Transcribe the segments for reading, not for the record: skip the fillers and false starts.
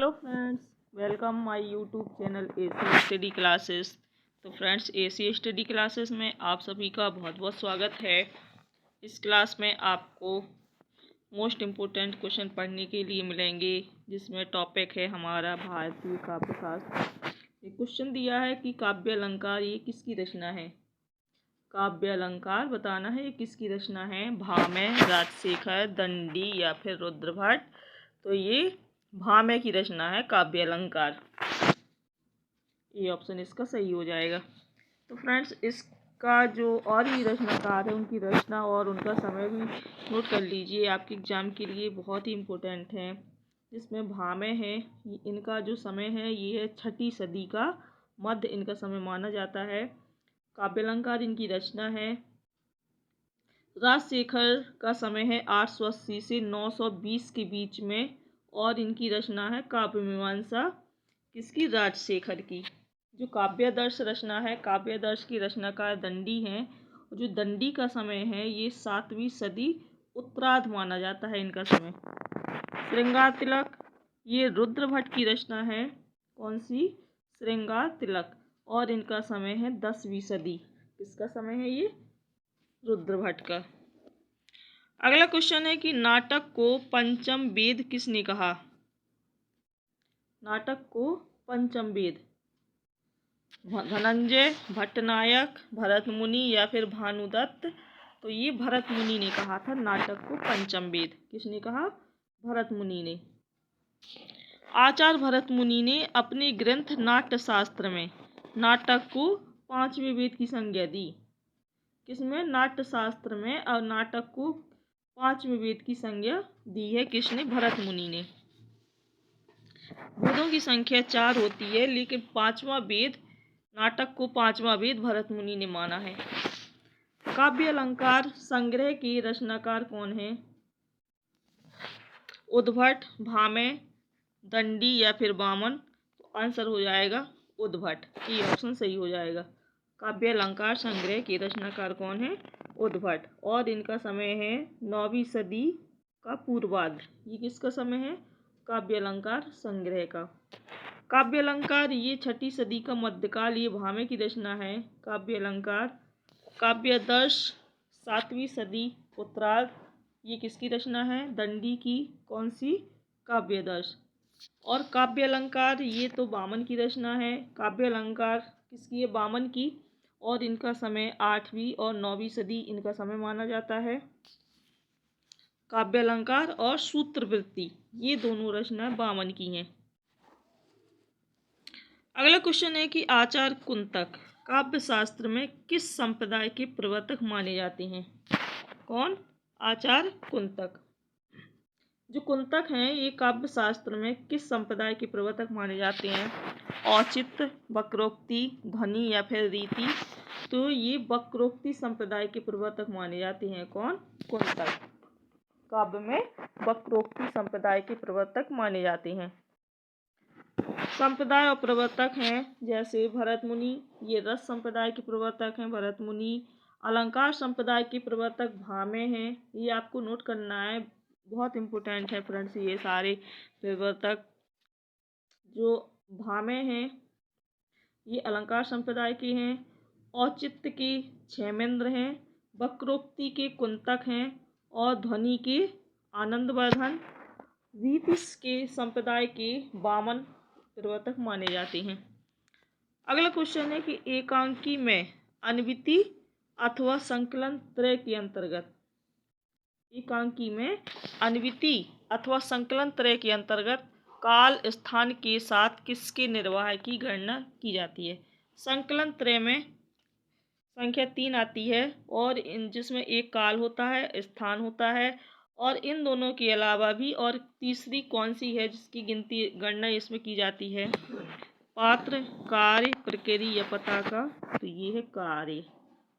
Hello friends, welcome my YouTube channel AC study classes. तो friends, AC study classes में आप सभी का बहुत बहुत स्वागत है। इस क्लास में आपको मोस्ट इम्पोर्टेंट क्वेश्चन पढ़ने के लिए मिलेंगे, जिसमें टॉपिक है हमारा भारतीय काव्य शास्त्र। ये क्वेश्चन दिया है कि काव्य अलंकार ये किसकी रचना है। काव्य अलंकार बताना है ये किसकी रचना है, भामह, राजशेखर, दंडी या फिर रुद्रभट्ट। तो ये भामह की रचना है काव्य अलंकार। ये ऑप्शन इसका सही हो जाएगा। तो फ्रेंड्स, इसका जो और भी रचनाकार है उनकी रचना और उनका समय भी नोट कर लीजिए, आपके एग्जाम के लिए बहुत ही इम्पोर्टेंट है। जिसमें भामह है, इनका जो समय है ये है 6ठी सदी का मध्य इनका समय माना जाता है। काव्य अलंकार इनकी रचना है। राजशेखर का समय है 880 से 920 के बीच में, और इनकी रचना है काव्य मीमांसा, किसकी, राजशेखर की। जो काव्यादर्श रचना है, काव्यादर्श की रचनाकार दंडी हैं। जो दंडी का समय है ये 7वीं सदी उत्तरार्ध माना जाता है इनका समय। श्रृंगार तिलक ये रुद्रभट्ट की रचना है। कौन सी, श्रृंगार तिलक, और इनका समय है 10वीं सदी। किसका समय है ये, रुद्रभट्ट का। अगला क्वेश्चन है कि नाटक को पंचम वेद किसने कहा। नाटक को पंचम वेद, धनंजय, भट्टनायक, भरत मुनि या फिर भानुदत्त। तो ये भरत मुनि ने कहा था नाटक को पंचम वेद। किसने कहा, भरत मुनि ने। आचार्य भरत मुनि ने अपने ग्रंथ नाट्यशास्त्र में नाटक को 5वें वेद की संज्ञा दी। किसमें, नाट्यशास्त्र में, और नाटक को 5वें वेद की संज्ञा दी है किसने, भरत मुनि ने। वेदों की संख्या 4 होती है, लेकिन 5वां वेद, नाटक को 5वां वेद भरत मुनि ने माना है। काव्य अलंकार संग्रह के रचनाकार कौन है। उद्भट, भामह, दंडी या फिर वामन। तो आंसर हो जाएगा उद्भट। ये ऑप्शन सही हो जाएगा। काव्य अलंकार संग्रह के रचनाकार कौन है, उद्भट, और इनका समय है 9वीं सदी का पूर्वार्ध। ये किसका समय है, काव्य अलंकार संग्रह का। काव्य अलंकार ये 6ठी सदी का मध्यकाल, ये भामह की रचना है। काव्य अलंकार काव्यादर्श 7वीं सदी उत्तरार्ध, ये किसकी रचना है, दंडी की। कौन सी, काव्यादर्श। और काव्य अलंकार ये तो वामन की रचना है। काव्य अलंकार किसकी है, वामन की, और इनका समय 8वीं और 9वीं सदी इनका समय माना जाता है। काव्य अलंकार और सूत्रवृत्ति ये दोनों रचना वामन की हैं। अगला क्वेश्चन है कि आचार्य कुंतक काव्य शास्त्र में किस संप्रदाय के प्रवर्तक माने जाते हैं। कौन, आचार्य कुंतक। जो कुंतक हैं ये काव्य शास्त्र में किस संप्रदाय के प्रवर्तक माने जाते हैं। औचित्य, वक्रोक्ति, ध्वनि या फिर रीति। तो ये वक्रोक्ति संप्रदाय के प्रवर्तक माने जाते हैं। कौन, कुंतक। काव्य में वक्रोक्ति संप्रदाय के प्रवर्तक माने जाते हैं। संप्रदाय और प्रवर्तक हैं जैसे भरत मुनि, ये रस संप्रदाय के प्रवर्तक हैं भरत मुनि। अलंकार संप्रदाय के प्रवर्तक भामह हैं। ये आपको नोट करना है, बहुत इम्पोर्टेंट है फ्रेंड्स। ये सारे प्रवर्तक जो भामह हैं ये अलंकार संप्रदाय के हैं। औचित्य के क्षेमेंद्र हैं। वक्रोक्ति के कुंतक हैं। और ध्वनि के आनंदवर्धन। रीति के संप्रदाय के वामन प्रवर्तक माने जाते हैं। अगला क्वेश्चन है कि एकांकी में अन्विति अथवा संकलन त्रय के अंतर्गत, एकांकी में अन्विति अथवा संकलन त्रय के अंतर्गत काल स्थान के साथ किसके निर्वाह की गणना की जाती है। संकलन त्रय में संख्या 3 आती है, और जिसमें एक काल होता है, स्थान होता है, और इन दोनों के अलावा भी और तीसरी कौन सी है जिसकी गिनती गणना इसमें की जाती है, पात्र, कार्य, प्रकृति या पताका। तो ये है कार्य।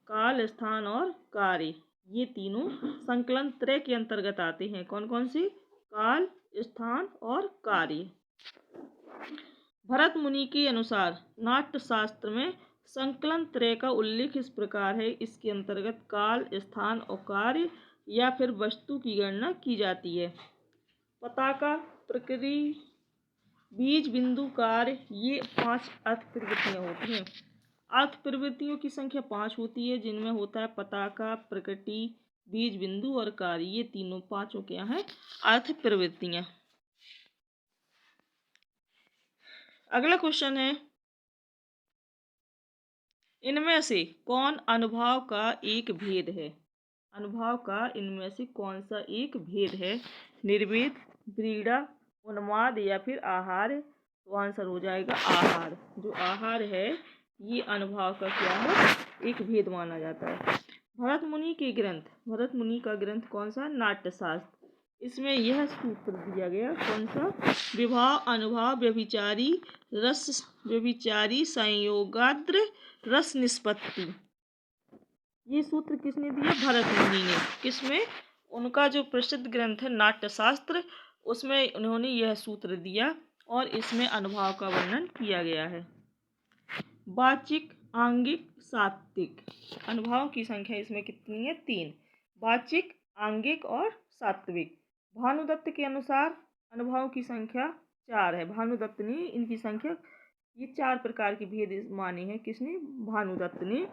काल, स्थान और कार्य ये तीनों संकलन त्रय के अंतर्गत आते हैं। कौन कौन से, काल, स्थान और कार्य। भरत मुनि के अनुसार नाट्य शास्त्र में संकलन त्रय का उल्लेख इस प्रकार है। इसके अंतर्गत काल, स्थान और कार्य या फिर वस्तु की गणना की जाती है। पताका, प्रकृति बीज, बिंदु, कार्य, ये 5 अर्थ प्रवृत्तियाँ होती हैं। अर्थ प्रवृत्तियों की संख्या 5 होती है, जिनमें होता है पताका, प्रकृति, बीज, बिंदु और कार्य। ये तीनों पांचों क्या हैं? अर्थ प्रवृत्तियाँ। अगला क्वेश्चन है, इनमें से कौन अनुभव का एक भेद है? अनुभव का इनमें से कौन सा एक भेद है? निर्वेद, व्रीड़ा, उन्माद या फिर आहार? तो आंसर हो जाएगा आहार। जो आहार है ये अनुभव का क्या है? एक भेद माना जाता है। भरत मुनि के ग्रंथ, भरत मुनि का ग्रंथ कौन सा? नाट्यशास्त्र। इसमें यह सूत्र दिया गया, कौन सा? विभाव, अनुभव, व्यभिचारी रस, व्यभिचारी संयोगाद्र रस निष्पत्ति। ये सूत्र किसने दिया? भरत मुनि ने। किसमें? उनका जो प्रसिद्ध ग्रंथ है नाट्यशास्त्र, उसमें उन्होंने यह सूत्र दिया और इसमें अनुभव का वर्णन किया गया है। वाचिक, आंगिक, सात्विक। अनुभव की संख्या इसमें कितनी है? 3। वाचिक, आंगिक और सात्विक। भानुदत्त के अनुसार अनुभव की संख्या 4 है। भानुदत्त ने इनकी संख्या, ये 4 प्रकार के भेद माने हैं। किसने? भानुदत्त ने।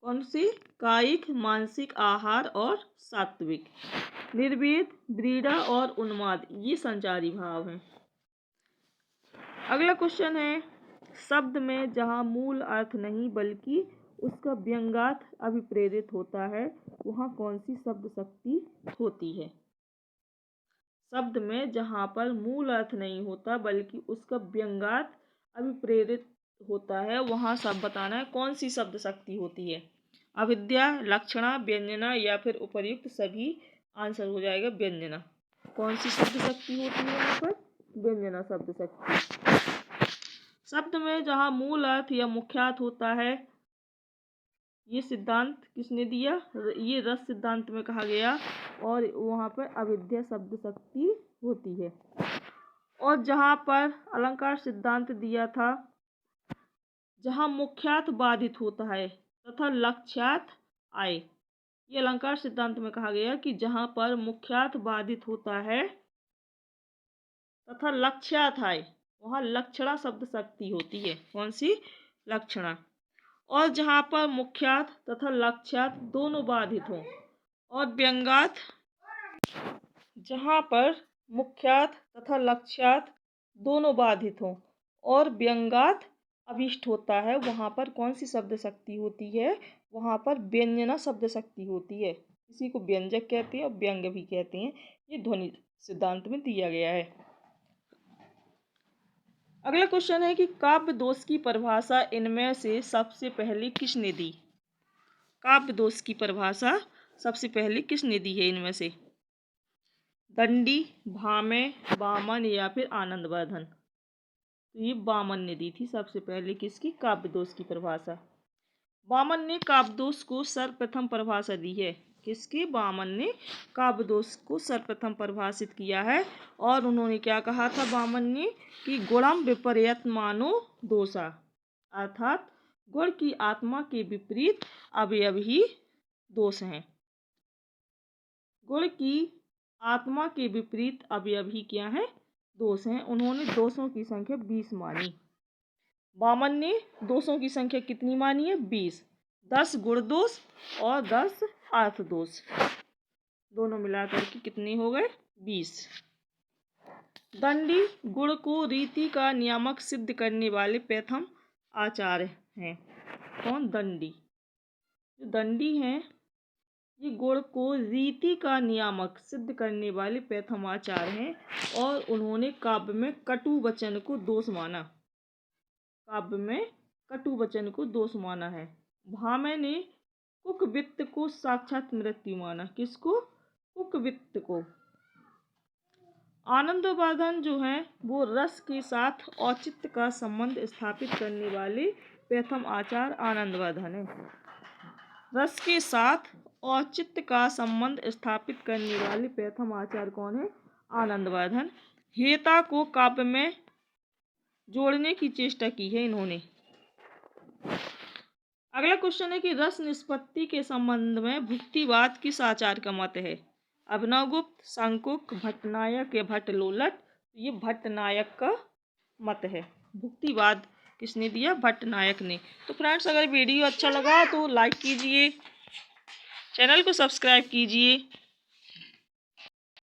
कौन सी? कायिक, मानसिक, आहार और सात्विक। निर्वेद, व्रीड़ा और उन्माद ये संचारी भाव हैं। अगला क्वेश्चन है, शब्द में जहाँ मूल अर्थ नहीं बल्कि उसका व्यंग्यार्थ अभिप्रेरित होता है, वहाँ कौन सी शब्द शक्ति होती है? शब्द में जहाँ पर मूल अर्थ नहीं होता बल्कि उसका व्यंग्यार्थ अभिप्रेरित होता है, वहाँ सब बताना है कौन सी शब्द शक्ति होती है। अविद्या, लक्षणा, व्यंजना या फिर उपर्युक्त सभी। आंसर हो जाएगा व्यंजना। कौन सी शब्द शक्ति होती है यहाँ पर? व्यंजना शब्द शक्ति। शब्द में जहाँ मूल अर्थ या मुख्यार्थ होता है, ये सिद्धांत किसने दिया? ये रस सिद्धांत में कहा गया, और वहाँ पर अविद्या शब्द शक्ति होती है। और जहाँ पर अलंकार सिद्धांत दिया था, जहाँ मुख्यार्थ बाधित होता है तथा लक्ष्यार्थ आए। ये अलंकार सिद्धांत में कहा गया कि जहाँ पर मुख्यार्थ बाधित होता है तथा लक्ष्यार्थ आए, वहाँ लक्षणा शब्द शक्ति होती है। कौन सी? लक्षणा। और जहाँ पर मुख्यार्थ तथा लक्ष्यार्थ दोनों बाधित हों और व्यंग्यार्थ, जहाँ पर मुख्यार्थ तथा लक्ष्यार्थ दोनों बाधित हों और व्यंग्यार्थ अभिष्ट होता है, वहाँ पर कौन सी शब्द शक्ति होती है? वहाँ पर व्यंजना शब्द शक्ति होती है। इसी को व्यंजक कहते हैं और व्यंग्य भी कहते हैं। ये ध्वनि सिद्धांत में दिया गया है। अगला क्वेश्चन है कि काव्य दोष की परिभाषा इनमें से सबसे पहले किसने दी? काव्य दोष की परिभाषा सबसे पहले किसने दी है इनमें से? दंडी, भामह, वामन या फिर आनंदवर्धन? तो ये वामन ने दी थी सबसे पहले किसकी? काव्य दोष की परिभाषा। वामन ने काव्य दोष को सर्वप्रथम परिभाषा दी है। किसके? वामन ने काव्य दोष को सर्वप्रथम परिभाषित किया है। और उन्होंने क्या कहा था वामन ने? कि गुणम विपर्ययत्मानो दोषा, अर्थात गुण की आत्मा के विपरीत अवयव ही दोष हैं। गुण की आत्मा के विपरीत अवयव ही क्या है? दोष हैं। उन्होंने दोषों की संख्या 20 मानी। वामन ने दोषों की संख्या कितनी मानी है? 20। 10 गुण दोष और 10 अर्थ दोष, दोनों मिलाकर के कितने हो गए? 20। दंडी गुण को रीति का नियामक सिद्ध करने वाले प्रथम आचार्य हैं। कौन? दंडी। जो दंडी हैं ये गुण को रीति का नियामक सिद्ध करने वाले प्रथम आचार्य हैं, और उन्होंने काव्य में कटु वचन को दोष माना। काव्य में कटु वचन को दोष माना है। भामह ने कुकवित्त को साक्षात मृत्यु माना। किसको? कुकवित्त को। आनंदवर्धन जो है वो रस के साथ औचित्य का संबंध स्थापित करने वाले प्रथम आचार्य आनंदवर्धन है। रस के साथ औचित्य का संबंध स्थापित करने वाले प्रथम आचार्य कौन है? आनंदवर्धन। हेता को काव्य में जोड़ने की चेष्टा की है इन्होंने। अगला क्वेश्चन है कि रस निष्पत्ति के संबंध में भुक्तिवाद किस आचार्य का मत है? अभिनवगुप्त, शंकुक, भट्टनायक या भट्टलोलट। ये भट्टनायक का मत है। भुक्तिवाद किसने दिया? भट्टनायक ने। तो फ्रेंड्स, अगर वीडियो अच्छा लगा तो लाइक कीजिए, चैनल को सब्सक्राइब कीजिए।